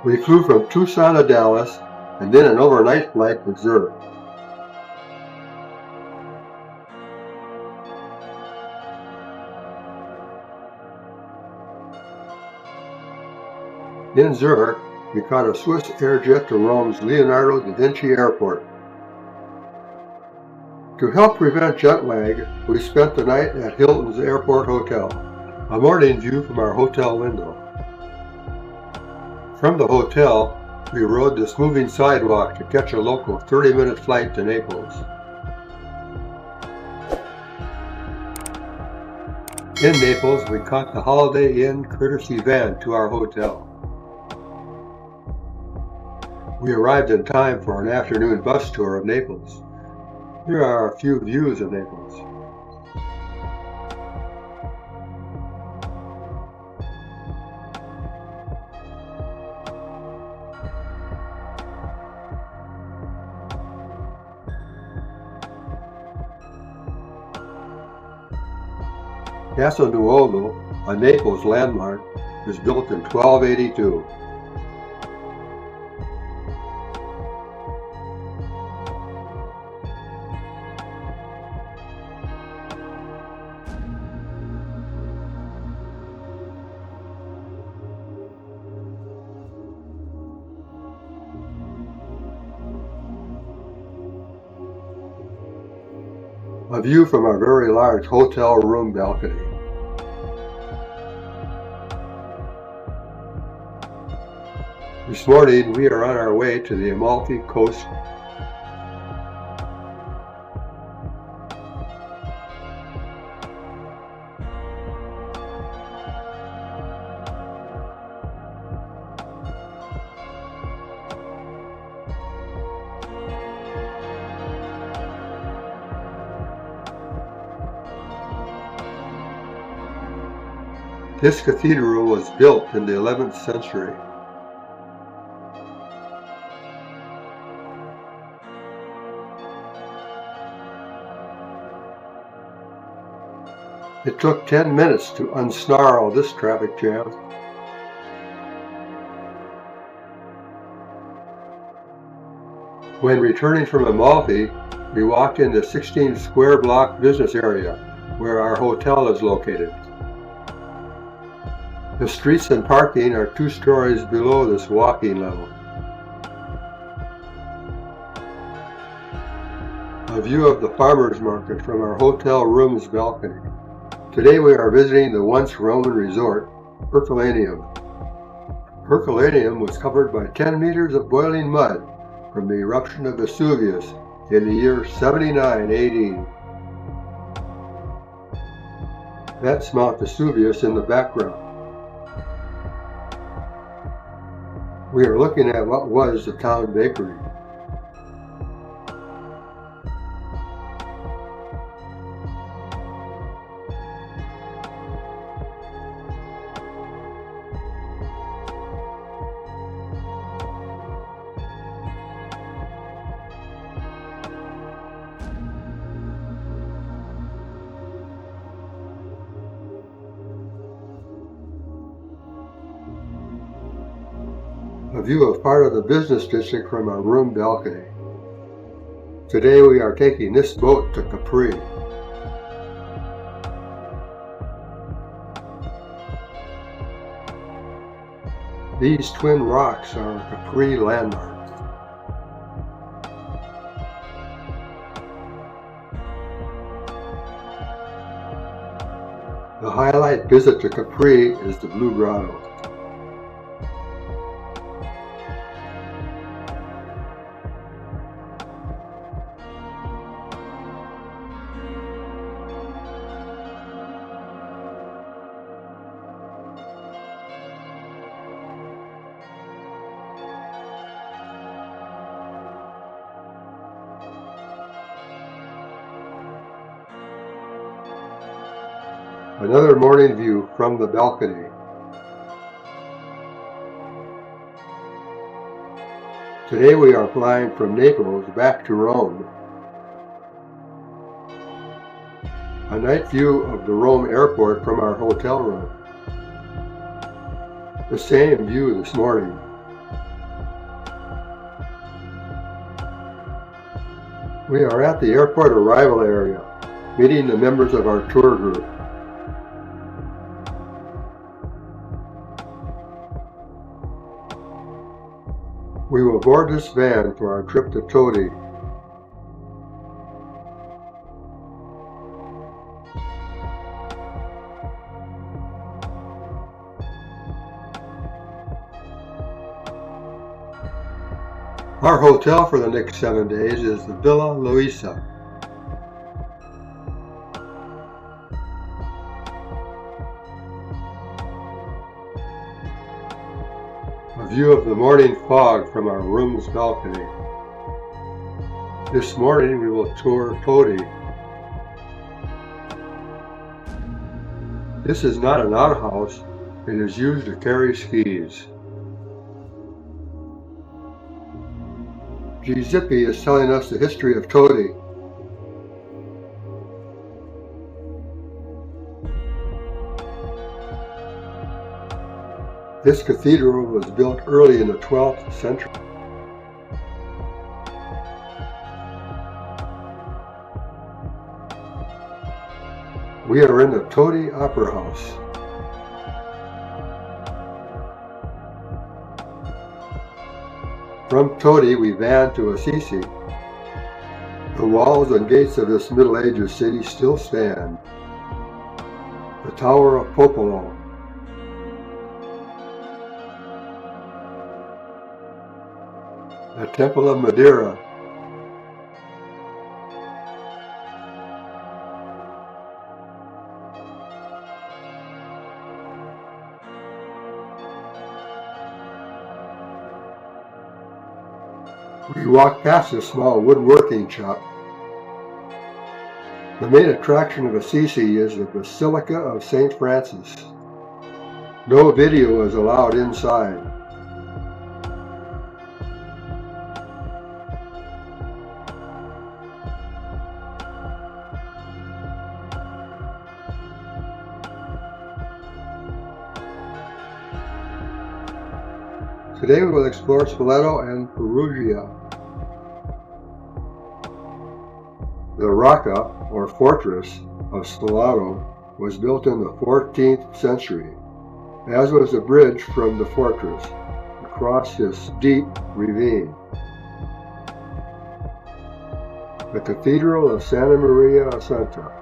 We flew from Tucson to Dallas and then an overnight flight to Zurich. In Zurich, we caught a Swiss airjet to Rome's Leonardo da Vinci Airport. To help prevent jet lag, we spent the night at Hilton's Airport Hotel, a morning view from our hotel window. From the hotel, we rode this moving sidewalk to catch a local 30-minute flight to Naples. In Naples, we caught the Holiday Inn courtesy van to our hotel. We arrived in time for an afternoon bus tour of Naples. Here are a few views of Naples. Castel Nuovo, a Naples landmark, was built in 1282. A view from our very large hotel room balcony. This morning we are on our way to the Amalfi Coast. This cathedral was built in the 11th century. It took 10 minutes to unsnarl this traffic jam. When returning from Amalfi, we walked in the 16 square block business area where our hotel is located. The streets and parking are 2 stories below this walking level. A view of the farmers market from our hotel room's balcony. Today we are visiting the once Roman resort, Herculaneum. Herculaneum was covered by 10 meters of boiling mud from the eruption of Vesuvius in the year 79 AD. That's Mount Vesuvius in the background. We are looking at what was the town bakery. A view of part of the business district from our room balcony. Today we are taking this boat to Capri. These twin rocks are a Capri landmark. The highlight visit to Capri is the Blue Grotto. Another morning view from the balcony. Today we are flying from Naples back to Rome. A night view of the Rome airport from our hotel room. The same view this morning. We are at the airport arrival area, meeting the members of our tour group. We will board this van for our trip to Todi. Our hotel for the next 7 days is the Villa Luisa. A view of the morning fog from our room's balcony. This morning we will tour Todi. This is not an outhouse, it is used to carry skis. Giuseppe is telling us the history of Todi. This cathedral was built early in the 12th century. We are in the Todi Opera House. From Todi we van to Assisi. The walls and gates of this Middle Ages city still stand. The Tower of Popolo. The Temple of Minerva. We walk past a small woodworking shop. The main attraction of Assisi is the Basilica of Saint Francis. No video is allowed inside. Today we will explore Spoleto and Perugia. The Rocca, or fortress, of Spoleto was built in the 14th century, as was the bridge from the fortress across this deep ravine. The Cathedral of Santa Maria Assunta.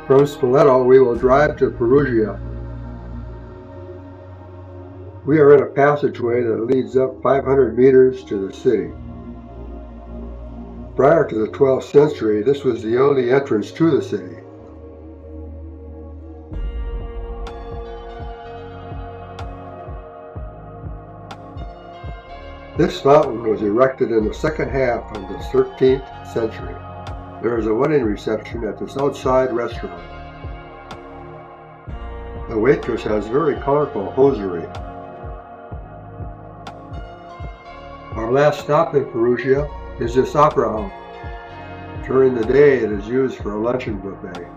From Spoleto, we will drive to Perugia. We are in a passageway that leads up 500 meters to the city. Prior to the 12th century, this was the only entrance to the city. This fountain was erected in the second half of the 13th century. There is a wedding reception at this outside restaurant. The waitress has very colorful hosiery. Our last stop in Perugia is this opera house. During the day it is used for a luncheon buffet.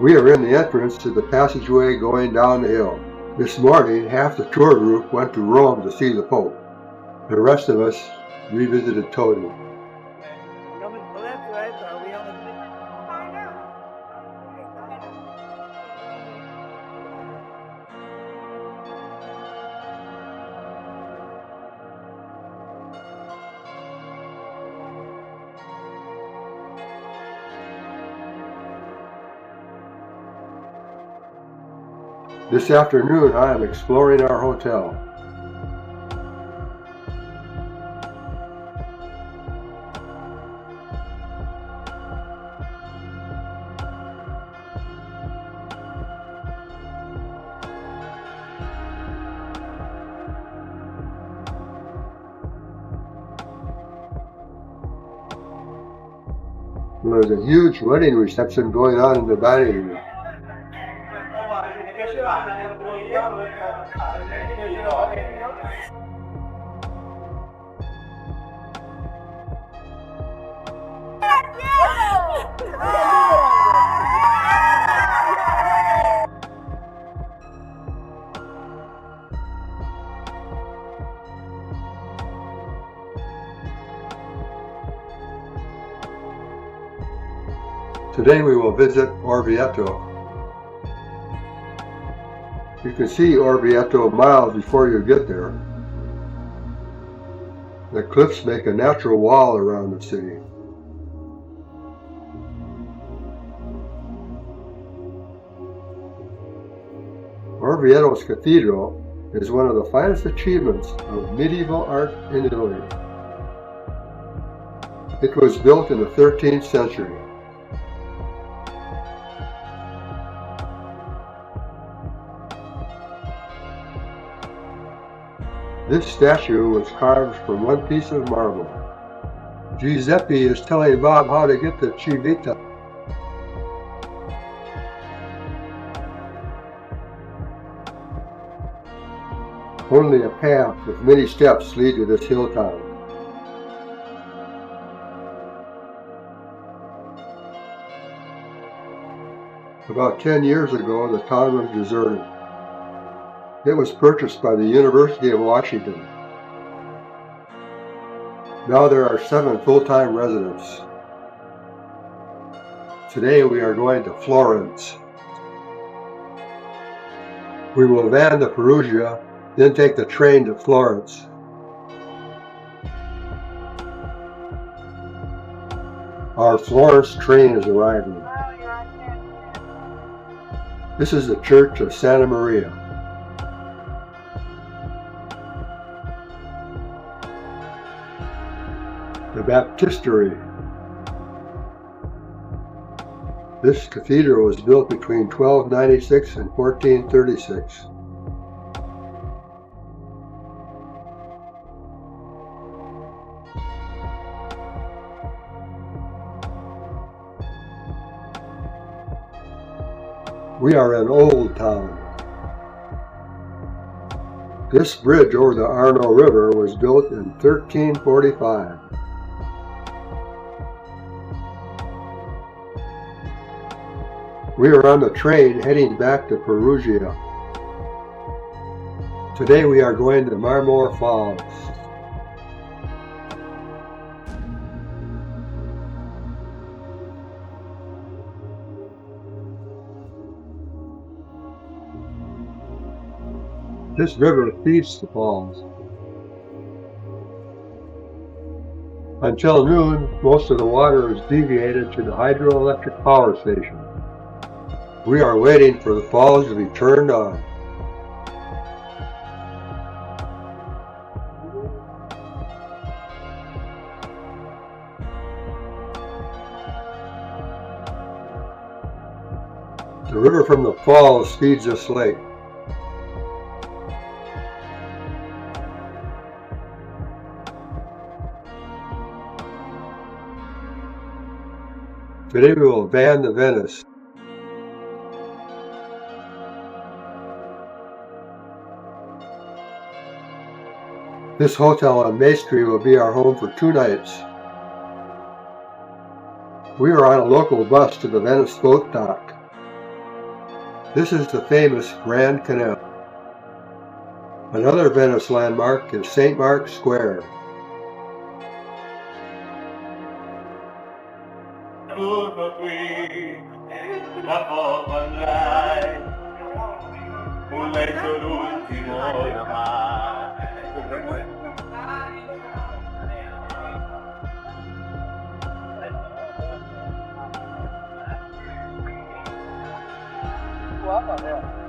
We are in the entrance to the passageway going down the hill. This morning half the tour group went to Rome to see the Pope. The rest of us revisited Todi. This afternoon I am exploring our hotel. There's a huge wedding reception going on in the dining room. Today we will visit Orvieto. You can see Orvieto miles before you get there. The cliffs make a natural wall around the city. Orvieto's cathedral is one of the finest achievements of medieval art in Italy. It was built in the 13th century. This statue was carved from one piece of marble. Giuseppe is telling Bob how to get to Civita. Only a path with many steps lead to this hill town. About 10 years ago, the town was deserted. It was purchased by the University of Washington. Now there are 7 full-time residents. Today we are going to Florence. We will van to Perugia, then take the train to Florence. Our Florence train is arriving. This is the Church of Santa Maria. The Baptistery. This cathedral was built between 1296 and 1436. We are in Old Town. This bridge over the Arno River was built in 1345. We are on the train heading back to Perugia. Today we are going to Marmore Falls. This river feeds the falls. Until noon, most of the water is deviated to the hydroelectric power station. We are waiting for the falls to be turned on. The river from the falls feeds this lake. Today we will van to Venice. This hotel on May Street will be our home for 2 nights. We are on a local bus to the Venice boat dock. This is the famous Grand Canal. Another Venice landmark is St. Mark's Square. Wow.